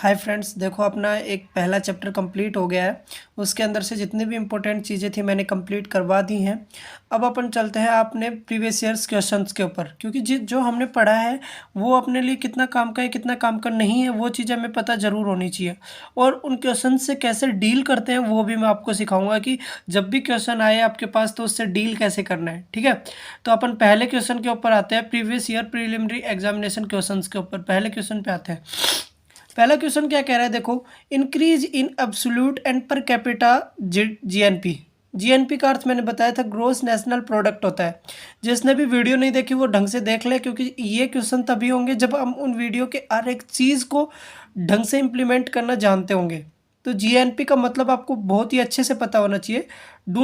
Hi friends, देखो अपना एक पहला चैप्टर कंप्लीट हो गया है। उसके अंदर से जितनी भी इम्पोर्टेंट चीज़ें थी मैंने कंप्लीट करवा दी हैं। अब अपन चलते हैं अपने प्रीवियस ईयर्स क्वेश्चंस के ऊपर, क्योंकि जो हमने पढ़ा है वो अपने लिए कितना काम का है कितना काम का नहीं है वो चीज़ हमें पता ज़रूर होनी चाहिए। और उन क्वेश्चन से कैसे डील करते हैं वो भी मैं आपको सिखाऊंगा कि जब भी क्वेश्चन आए आपके पास तो उससे डील कैसे करना है। ठीक है, तो अपन पहले क्वेश्चन के ऊपर आते हैं, previous year preliminary examination question के ऊपर। पहले क्वेश्चन पे आते हैं। पहला क्वेश्चन क्या कह रहा है, देखो, increase in absolute and per capita GNP. GNP का अर्थ मैंने बताया था ग्रोस नेशनल प्रोडक्ट होता है। जिसने भी वीडियो नहीं देखी वो ढंग से देख ले, क्योंकि ये क्वेश्चन तभी होंगे जब हम उन वीडियो के हर एक चीज़ को ढंग से इम्प्लीमेंट करना जानते होंगे। तो जीएनपी का मतलब आपको बहुत ही अच्छे से पता होना चाहिए। Do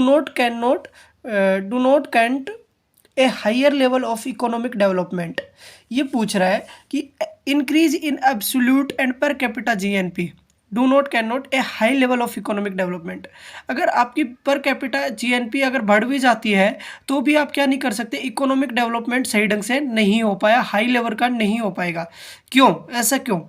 not can't a higher level of economic development. ये पूछ रहा है कि increase in absolute and per capita GNP do not can not a high level of economic development. अगर आपकी पर कैपिटा जीएनपी अगर बढ़ भी जाती है तो भी आप क्या नहीं कर सकते, इकोनॉमिक डेवलपमेंट सही ढंग से नहीं हो पाया, हाई लेवल का नहीं हो पाएगा। क्यों, ऐसा क्यों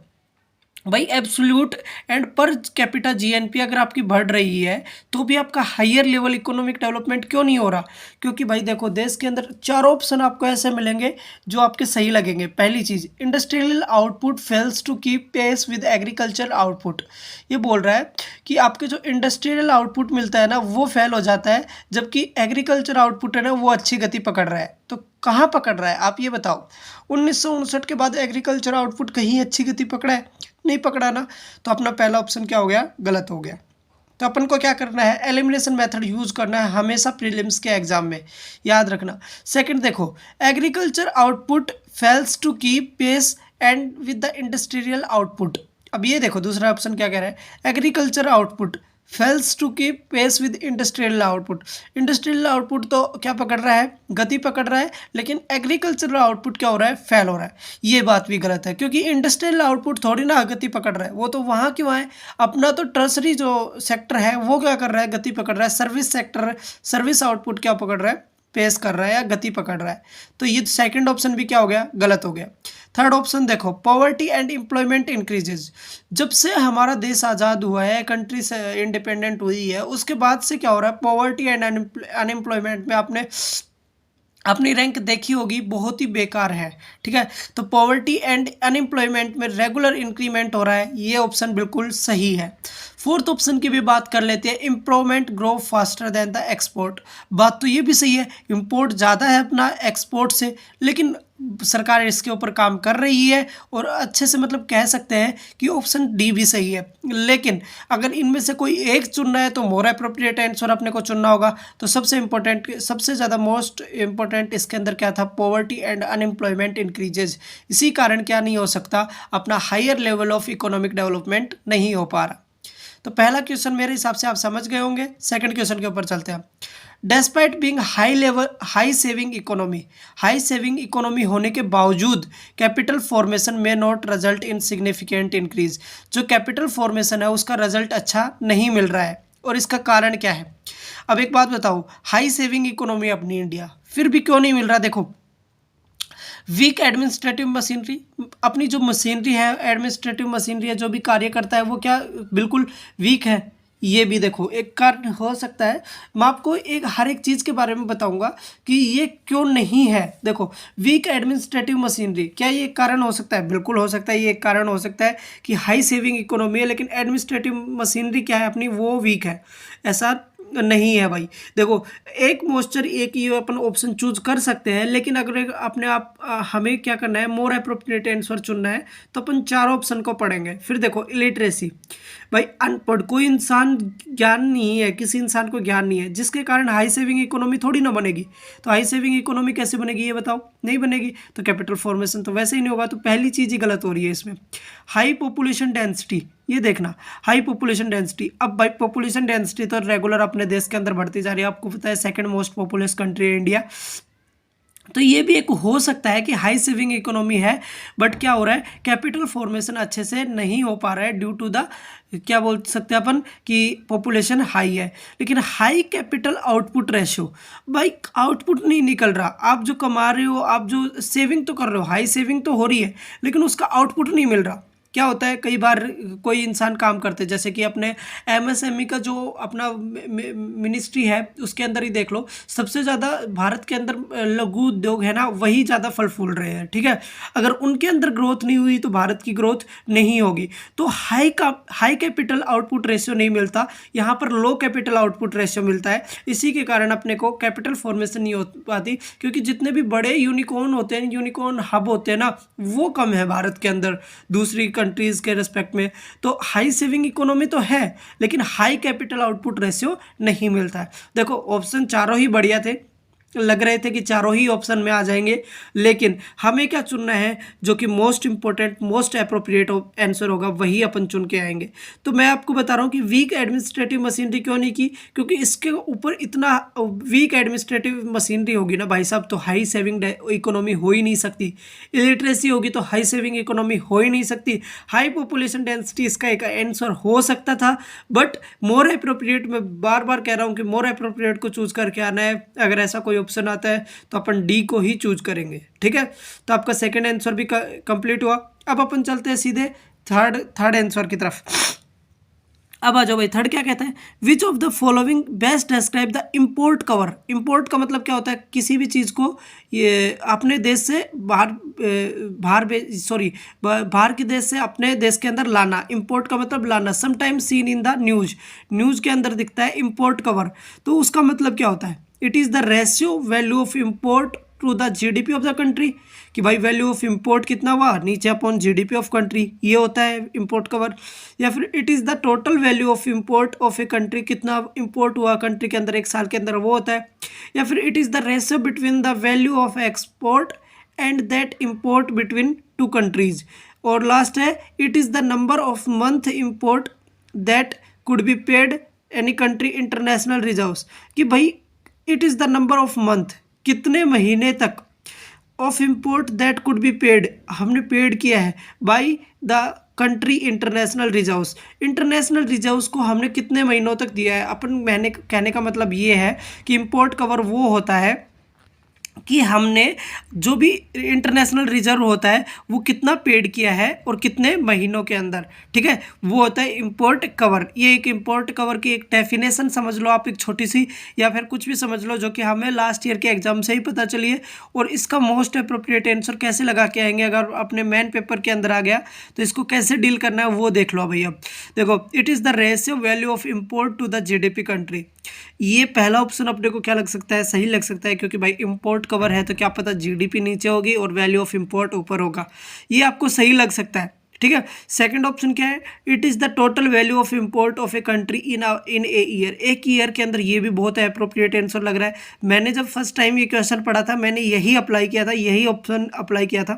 भाई? Absolute and per capita GNP अगर आपकी बढ़ रही है तो भी आपका हायर लेवल इकोनॉमिक डेवलपमेंट क्यों नहीं हो रहा? क्योंकि भाई देखो, देश के अंदर चार ऑप्शन आपको ऐसे मिलेंगे जो आपके सही लगेंगे। पहली चीज, industrial output fails to keep pace with agriculture output. ये बोल रहा है कि आपके जो इंडस्ट्रियल आउटपुट मिलता है ना वो फेल हो जाता है, जबकि एग्रीकल्चर आउटपुट है ना वो अच्छी गति पकड़ रहा है। तो कहाँ पकड़ रहा है आप ये बताओ? 1959 के बाद एग्रीकल्चर आउटपुट कहीं अच्छी गति पकड़ा है? नहीं पकड़ा ना। तो अपना पहला ऑप्शन क्या हो गया, गलत हो गया। तो अपन को क्या करना है, एलिमिनेशन मेथड यूज करना है हमेशा प्रीलिम्स के एग्जाम में, याद रखना। सेकंड देखो, agriculture output fails to keep pace and with the industrial output. अब ये देखो दूसरा ऑप्शन क्या कह रहा है, agriculture output fails to keep pace with industrial output. Industrial output तो क्या पकड़ रहा है, गति पकड़ रहा है, लेकिन एग्रीकल्चरल आउटपुट क्या हो रहा है, फेल हो रहा है। ये बात भी गलत है, क्योंकि इंडस्ट्रियल आउटपुट थोड़ी ना गति पकड़ रहा है, वो तो वहाँ की वहाँ है। अपना तो टर्सरी जो सेक्टर है वो क्या कर रहा है, गति पकड़ रहा है। सर्विस सेक्टर, सर्विस आउटपुट क्या पकड़ रहा है, पेस कर रहा है या गति पकड़ रहा है। तो ये सेकंड ऑप्शन भी क्या हो गया, गलत हो गया। थर्ड ऑप्शन देखो, पॉवर्टी एंड एम्प्लॉयमेंट इंक्रीजेज। जब से हमारा देश आज़ाद हुआ है, कंट्री से इंडिपेंडेंट हुई है, उसके बाद से क्या हो रहा है, पॉवर्टी एंड अनएम्प्लॉयमेंट में आपने अपनी रैंक देखी होगी, बहुत ही बेकार है। ठीक है, तो पॉवर्टी एंड अनएम्प्लॉयमेंट में रेगुलर इंक्रीमेंट हो रहा है, ये ऑप्शन बिल्कुल सही है। फोर्थ ऑप्शन की भी बात कर लेते हैं, improvement grow faster than the export. बात तो ये भी सही है, इम्पोर्ट ज़्यादा है अपना एक्सपोर्ट से, लेकिन सरकार इसके ऊपर काम कर रही है और अच्छे से, मतलब कह सकते हैं कि ऑप्शन डी भी सही है। लेकिन अगर इनमें से कोई एक चुनना है तो मोर अप्रोप्रिएट आंसर अपने को चुनना होगा। तो सबसे इंपॉर्टेंट, सबसे ज़्यादा मोस्ट इंपॉर्टेंट इसके अंदर क्या था, पॉवर्टी एंड अनएम्प्लॉयमेंट इंक्रीजेज। इसी कारण क्या नहीं हो सकता, अपना higher level of economic development नहीं हो पा रहा। तो पहला क्वेश्चन मेरे हिसाब से आप समझ गए होंगे। सेकंड क्वेश्चन के ऊपर चलते हैं। Despite being high saving economy होने के बावजूद कैपिटल फॉर्मेशन में not result in significant increase. जो कैपिटल फॉर्मेशन है उसका रिजल्ट अच्छा नहीं मिल रहा है, और इसका कारण क्या है? अब एक बात बताओ, हाई सेविंग इकोनॉमी अपनी इंडिया, फिर भी क्यों नहीं मिल रहा? देखो, वीक एडमिनिस्ट्रेटिव मशीनरी, अपनी जो मशीनरी है, एडमिनिस्ट्रेटिव मशीनरी है, जो भी कार्य करता है वो क्या बिल्कुल वीक है। ये भी देखो एक कारण हो सकता है। मैं आपको एक हर एक चीज़ के बारे में बताऊंगा कि ये क्यों नहीं है। देखो, वीक एडमिनिस्ट्रेटिव मशीनरी, क्या ये एक कारण हो सकता है? बिल्कुल हो सकता है। ये एक कारण हो सकता है कि हाई सेविंग इकोनॉमी है लेकिन एडमिनिस्ट्रेटिव मशीनरी क्या है अपनी, वो वीक है। ऐसा नहीं है भाई। देखो, एक मोस्चर एक ये अपन ऑप्शन चूज कर सकते हैं, लेकिन अगर अपने आप हमें क्या करना है, मोर अप्रोप्रिएट आंसर चुनना है, तो अपन चार ऑप्शन को पढ़ेंगे। फिर देखो, इलिटरेसी, भाई अनपढ़ कोई इंसान, ज्ञान नहीं है, किसी इंसान को ज्ञान नहीं है, जिसके कारण हाई सेविंग इकोनॉमी थोड़ी ना बनेगी। तो हाई सेविंग इकोनॉमी कैसे बनेगी ये बताओ? नहीं बनेगी। तो कैपिटल फॉर्मेशन तो वैसे ही नहीं होगा। तो पहली चीज़ ही गलत हो रही है इसमें। हाई पॉपुलेशन डेंसिटी, ये देखना, हाई पॉपुलेशन डेंसिटी। अब भाई पॉपुलेशन डेंसिटी तो रेगुलर अपने देश के अंदर बढ़ती जा रही है, आपको पता है सेकंड मोस्ट पॉपुलस कंट्री है इंडिया। तो ये भी एक हो सकता है कि हाई सेविंग इकोनॉमी है, बट क्या हो रहा है, कैपिटल फॉर्मेशन अच्छे से नहीं हो पा रहा है ड्यू टू द, क्या बोल सकते हैं अपन, कि पॉपुलेशन हाई है लेकिन हाई कैपिटल आउटपुट रेशियो। भाई आउटपुट नहीं निकल रहा, आप जो कमा रहे हो, आप जो सेविंग तो कर रहे हो, हाई सेविंग तो हो रही है, लेकिन उसका आउटपुट नहीं मिल रहा। क्या होता है, कई बार कोई इंसान काम करते हैं, जैसे कि अपने एमएसएमई का जो अपना मिनिस्ट्री है उसके अंदर ही देख लो, सबसे ज़्यादा भारत के अंदर लघु उद्योग है ना, वही ज़्यादा फल फूल रहे हैं, ठीक है। अगर उनके अंदर ग्रोथ नहीं हुई तो भारत की ग्रोथ नहीं होगी। तो हाई कैपिटल आउटपुट रेशियो नहीं मिलता, यहाँ पर लो कैपिटल आउटपुट रेशियो मिलता है। इसी के कारण अपने को कैपिटल फॉर्मेशन नहीं हो पाती, क्योंकि जितने भी बड़े यूनिकॉर्न होते हैं, यूनिकॉर्न हब होते हैं ना, वो कम है भारत के अंदर दूसरी कंट्रीज़ के रिस्पेक्ट में। तो हाई सेविंग इकोनॉमी तो है, लेकिन हाई कैपिटल आउटपुट रेशियो नहीं मिलता है। देखो ऑप्शन चारों ही बढ़िया थे, लग रहे थे कि चारों ही ऑप्शन में आ जाएंगे, लेकिन हमें क्या चुनना है, जो कि most important most appropriate answer होगा वही अपन चुन के आएंगे। तो मैं आपको बता रहा हूँ कि वीक एडमिनिस्ट्रेटिव मशीनरी क्यों नहीं की, क्योंकि इसके ऊपर इतना वीक एडमिनिस्ट्रेटिव मशीनरी होगी ना भाई साहब, तो हाई सेविंग इकोनॉमी हो ही नहीं सकती। इलिटरेसी होगी तो हाई सेविंग इकोनॉमी हो ही नहीं सकती। हाई पॉपुलेशन डेंसिटी इसका एक आंसर हो सकता था, बट मोर अप्रोप्रिएट, मैं बार बार कह रहा हूँ कि मोर अप्रोप्रिएट को चूज करके आना है। अगर ऐसा कोई ऑप्शन आता है तो अपन डी को ही चूज करेंगे, ठीक है। तो आपका सेकंड आंसर भी कंप्लीट हुआ। अब अपन चलते हैं सीधे थर्ड आंसर की तरफ। अब आ जाओ भाई, थर्ड क्या कहता है, which of the following best describe the import cover. Import का मतलब क्या होता है, किसी भी चीज़ को ये अपने देश से बाहर के देश से अपने देश के अंदर लाना। इम्पोर्ट का मतलब लाना। Sometimes seen in the news के अंदर दिखता है इम्पोर्ट कवर। तो उसका मतलब क्या होता है, it is the ratio value of import to the GDP of the country, कि भाई वैल्यू ऑफ इंपोर्ट कितना हुआ नीचे अपॉन जीडीपी ऑफ कंट्री, ये होता है इंपोर्ट कवर। या फिर it is the total value of import of a country, कितना इंपोर्ट हुआ कंट्री के अंदर एक साल के अंदर, वो होता है। या फिर it is the ratio between the value of export and that import between two countries. और लास्ट है, it is the number of month import that could be paid any country international reserves, कि भाई it is the number of month, कितने महीने तक of import that could be paid, हमने paid किया है by the country international reserves. International reserves को हमने कितने महीनों तक दिया है। अपन मैंने कहने का मतलब ये है कि इम्पोर्ट कवर वो होता है कि हमने जो भी इंटरनेशनल रिजर्व होता है वो कितना पेड किया है और कितने महीनों के अंदर, ठीक है, वो होता है इंपोर्ट कवर। ये एक इंपोर्ट कवर की एक डेफिनेशन समझ लो आप, एक छोटी सी, या फिर कुछ भी समझ लो, जो कि हमें लास्ट ईयर के एग्जाम से ही पता चली है। और इसका मोस्ट अप्रोप्रिएट आंसर कैसे लगा के आएंगे, अगर अपने मेन पेपर के अंदर आ गया तो इसको कैसे डील करना है वो देख लो भाई। अब देखो, it is the ratio value of import to the GDP country. ये पहला ऑप्शन अपने को क्या लग सकता है, सही लग सकता है, क्योंकि भाई इंपोर्ट कवर है तो क्या पता जीडीपी नीचे होगी और वैल्यू ऑफ इंपोर्ट ऊपर होगा, ये आपको सही लग सकता है, ठीक है। सेकंड ऑप्शन क्या है, it is the total value of import of a country in a year, एक ईयर के अंदर, ये भी बहुत अप्रोप्रिएट आंसर लग रहा है। मैंने जब फर्स्ट टाइम ये क्वेश्चन पढ़ा था मैंने यही अप्लाई किया था, यही ऑप्शन अप्लाई किया था,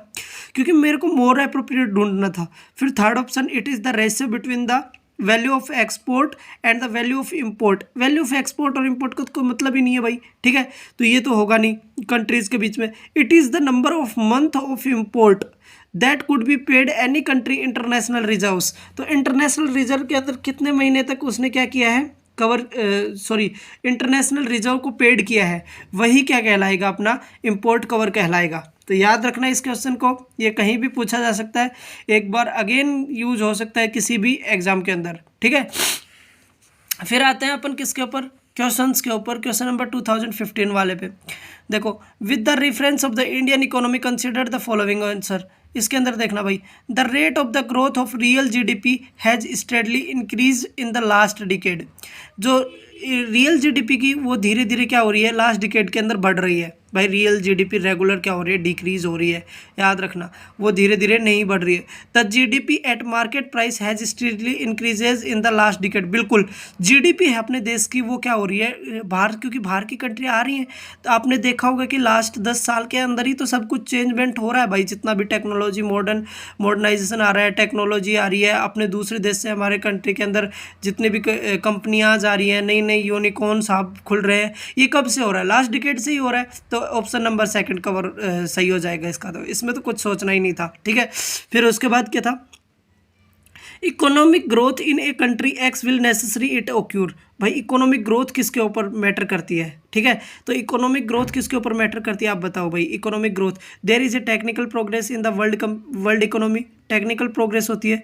क्योंकि मेरे को मोर अप्रोप्रिएट ढूंढना था। फिर third option, it is the ratio between the value of export and the value of import. Value of export और इंपोर्ट का तो कोई मतलब ही नहीं है भाई, ठीक है, तो ये तो होगा नहीं कंट्रीज के बीच में। It is the number of month of import that could be paid any country international reserves. तो इंटरनेशनल रिजर्व के अंदर कितने महीने तक उसने क्या किया है, इंटरनेशनल रिजर्व को पेड किया है, वही क्या कहलाएगा, अपना इंपोर्ट कवर कहलाएगा। तो याद रखना इस क्वेश्चन को, ये कहीं भी पूछा जा सकता है, एक बार अगेन यूज हो सकता है किसी भी एग्जाम के अंदर, ठीक है। फिर आते हैं अपन किसके ऊपर, क्वेश्चंस के ऊपर, क्वेश्चन नंबर 2015 वाले पे। देखो, with the reference of the Indian economy consider the following answer. इसके अंदर देखना भाई, the rate of the growth of real GDP has steadily increase in the last decade. जो रियल जीडीपी की वो धीरे धीरे क्या हो रही है, लास्ट डिकेड के अंदर बढ़ रही है भाई। रियल जीडीपी रेगुलर क्या हो रही है, डिक्रीज हो रही है, याद रखना, वो धीरे धीरे नहीं बढ़ रही है। The GDP at market price has steadily increases in the last decade. बिल्कुल, जीडीपी है अपने देश की वो क्या हो रही है बाहर, क्योंकि बाहर की कंट्री आ रही हैं, तो आपने देखा होगा कि लास्ट 10 साल के अंदर ही तो सब कुछ चेंजमेंट हो रहा है भाई। जितना भी टेक्नोलॉजी मॉडर्नाइजेशन आ रहा है, टेक्नोलॉजी आ रही है अपने दूसरे देश से हमारे कंट्री के अंदर, जितने भी कंपनियाँ आ रही हैं, नई नई यूनिकॉर्न्स आप खुल रहे हैं, ये कब से हो रहा है, लास्ट डिकेड से ही हो रहा है। तो ऑप्शन नंबर सेकंड कवर सही हो जाएगा इसका, तो इसमें तो कुछ सोचना ही नहीं था, ठीक है। फिर उसके बाद क्या था, economic growth in a country x will necessary it occur. भाई इकोनॉमिक ग्रोथ किसके ऊपर मैटर करती है, ठीक है, तो इकोनॉमिक ग्रोथ किसके ऊपर मैटर करती है आप बताओ भाई। Economic growth, there is a technical progress in the world economy. Technical progress होती है।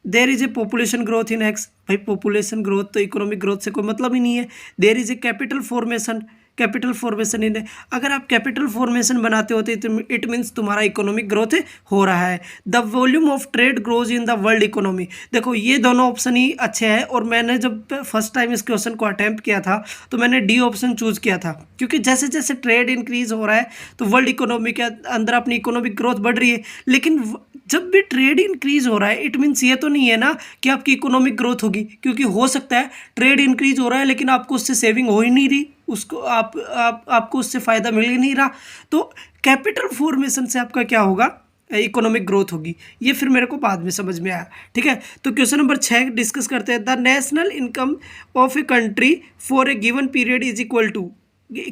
There is a population growth in X, भाई पॉपुलेशन ग्रोथ तो इकोनॉमिक ग्रोथ से कोई मतलब ही नहीं है। There is a capital formation, capital formation in, अगर आप कैपिटल फॉर्मेशन बनाते होते तो इट मीन्स तुम्हारा इकोनॉमिक ग्रोथ हो रहा है। The volume of trade grows in the world economy, देखो ये दोनों ऑप्शन ही अच्छे हैं, और मैंने जब फर्स्ट टाइम इस क्वेश्चन को अटैम्प्ट किया था तो मैंने डी ऑप्शन चूज किया था, क्योंकि जैसे जैसे ट्रेड इंक्रीज हो रहा है तो वर्ल्ड इकोनॉमी के अंदर अपनी इकोनॉमिक ग्रोथ बढ़ रही है। लेकिन जब भी ट्रेड इंक्रीज हो रहा है इट मीन्स ये तो नहीं है ना कि आपकी इकोनॉमिक ग्रोथ होगी, क्योंकि हो सकता है ट्रेड इंक्रीज हो रहा है लेकिन आपको उससे सेविंग हो ही नहीं रही, उसको आपको उससे फ़ायदा मिल ही नहीं रहा। तो कैपिटल फॉर्मेशन से आपका क्या होगा, इकोनॉमिक ग्रोथ होगी। ये फिर मेरे को बाद में समझ में आया, ठीक है। तो क्वेश्चन नंबर 6 डिस्कस करते हैं। The national income of a country for a given period is equal to,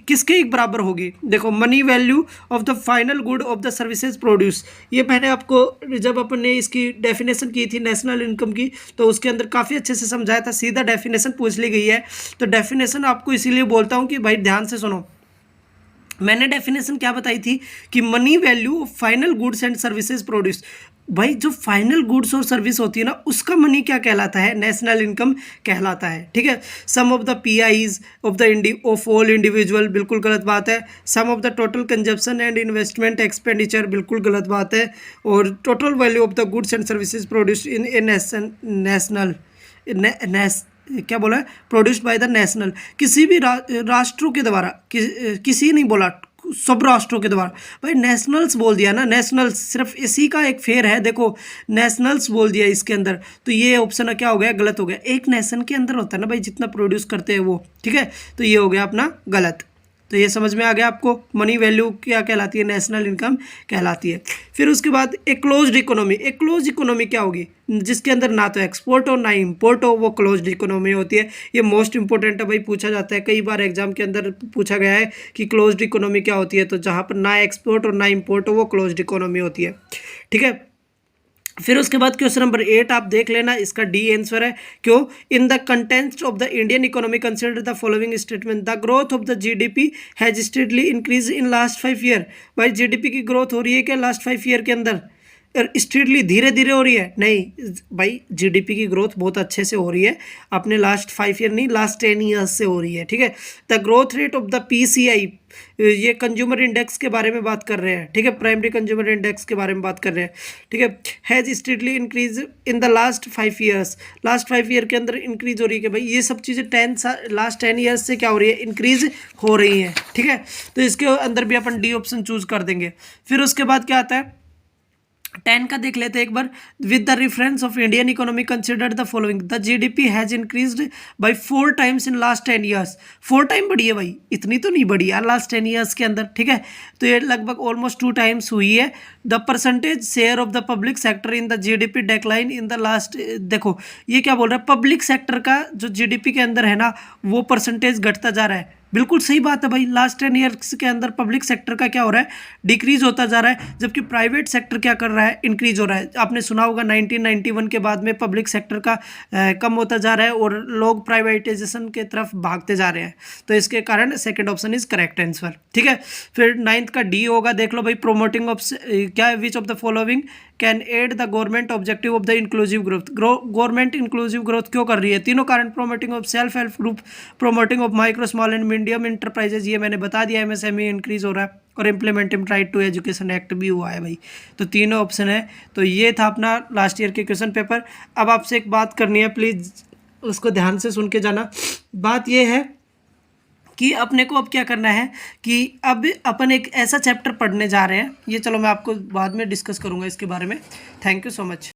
किसके एक बराबर होगी, देखो money value of the final good of the services produce. ये मैंने आपको जब अपन ने इसकी डेफिनेशन की थी नेशनल इनकम की तो उसके अंदर काफ़ी अच्छे से समझाया था, सीधा डेफिनेशन पूछ ली गई है। तो डेफिनेशन आपको इसीलिए बोलता हूँ कि भाई ध्यान से सुनो। मैंने डेफिनेशन क्या बताई थी कि money value of final goods and services produce, भाई जो फाइनल गुड्स और सर्विस होती है ना उसका मनी क्या कहलाता है, नेशनल इनकम कहलाता है, ठीक है। Sum of the PIs of the of all individual, बिल्कुल गलत बात है। Sum of the total consumption and investment expenditure, बिल्कुल गलत बात है। और total value of the goods and services produce in a national क्या बोला है, प्रोड्यूस्ड बाय द नेशनल, किसी भी राष्ट्रों के द्वारा, किसी नहीं बोला, सब राष्ट्रों के द्वारा। भाई नेशनल्स बोल दिया ना, नेशनल्स सिर्फ इसी का एक फेर है, देखो नेशनल्स बोल दिया इसके अंदर, तो ये ऑप्शन क्या हो गया, गलत हो गया। एक नेशन के अंदर होता है ना भाई जितना प्रोड्यूस करते हैं वो, ठीक है, तो ये हो गया अपना गलत। तो ये समझ में आ गया आपको, मनी वैल्यू क्या कहलाती है, नेशनल इनकम कहलाती है। फिर उसके बाद एक क्लोज्ड इकोनॉमी, एक क्लोज्ड इकोनॉमी क्या होगी, जिसके अंदर ना तो एक्सपोर्ट हो ना इम्पोर्ट हो, वो क्लोज्ड इकोनॉमी होती है। ये मोस्ट इंपॉर्टेंट है भाई, पूछा जाता है कई बार एग्जाम के अंदर पूछा गया है कि क्लोज्ड इकोनॉमी क्या होती है, तो जहाँ पर ना एक्सपोर्ट और ना इम्पोर्ट हो वो क्लोज्ड इकोनॉमी होती है, ठीक है। फिर उसके बाद क्वेश्चन नंबर 8 आप देख लेना, इसका डी आंसर है। क्यों, in the contents of the Indian economy consider the following statement, the growth of the GDP has steadily increase in last 5 year. भाई जीडीपी की ग्रोथ हो रही है क्या लास्ट 5 ईयर के अंदर, स्ट्रीटली धीरे धीरे हो रही है, नहीं भाई जीडीपी की ग्रोथ बहुत अच्छे से हो रही है, अपने लास्ट 5 ईयर नहीं लास्ट 10 ईयर्स से हो रही है, ठीक है। The growth rate of the PCI, ये कंज्यूमर इंडेक्स के बारे में बात कर रहे हैं, ठीक है, प्राइमरी कंज्यूमर इंडेक्स के बारे में बात कर रहे हैं, ठीक है। Has strictly increase in the last 5 years, last 5 year के अंदर इंक्रीज हो रही है कि भाई ये सब चीज़ें लास्ट 10 ईयर्स से क्या हो रही है, इंक्रीज हो रही है, ठीक है। तो इसके अंदर भी अपन डी ऑप्शन चूज कर देंगे। फिर उसके बाद क्या आता है, 10 का देख लेते हैं एक बार। With the reference of Indian economy consider the following, the GDP has increased by 4 times in last 10 years. 4 time बढ़ी है भाई, इतनी तो नहीं बढ़ी यार लास्ट 10 ईयर्स के अंदर, ठीक है। तो ये लगभग ऑलमोस्ट 2 टाइम्स हुई है। The percentage share of the public sector in the GDP decline in the last, देखो ये क्या बोल रहा है, पब्लिक सेक्टर का जो जीडीपी के अंदर है ना वो परसेंटेज घटता जा रहा है, बिल्कुल सही बात है भाई। लास्ट 10 ईयर्स के अंदर पब्लिक सेक्टर का क्या हो रहा है, डिक्रीज होता जा रहा है, जबकि प्राइवेट सेक्टर क्या कर रहा है, इंक्रीज हो रहा है। आपने सुना होगा 1991 के बाद में पब्लिक सेक्टर का कम होता जा रहा है और लोग प्राइवेटाइजेशन के तरफ भागते जा रहे हैं, तो इसके कारण second option is correct answer, ठीक है। फिर 9th का डी होगा, देख लो भाई, प्रोमोटिंग ऑफ क्या है, which of the following can aid the government objective of the inclusive growth. Government inclusive growth क्यों कर रही है, तीनों कारण, promoting of self help group, promoting of micro small and medium enterprises, ये मैंने बता दिया, एमएसएमई इंक्रीज हो रहा है, और implementing right to education act भी हुआ है भाई। तो तीनों ऑप्शन है। तो ये था अपना लास्ट ईयर के क्वेश्चन पेपर। अब आपसे एक बात करनी है, प्लीज़ उसको ध्यान से सुन के जाना। बात ये है कि अपने को अब क्या करना है कि अब अपन एक ऐसा चैप्टर पढ़ने जा रहे हैं, ये चलो मैं आपको बाद में डिस्कस करूँगा इसके बारे में। Thank you so much.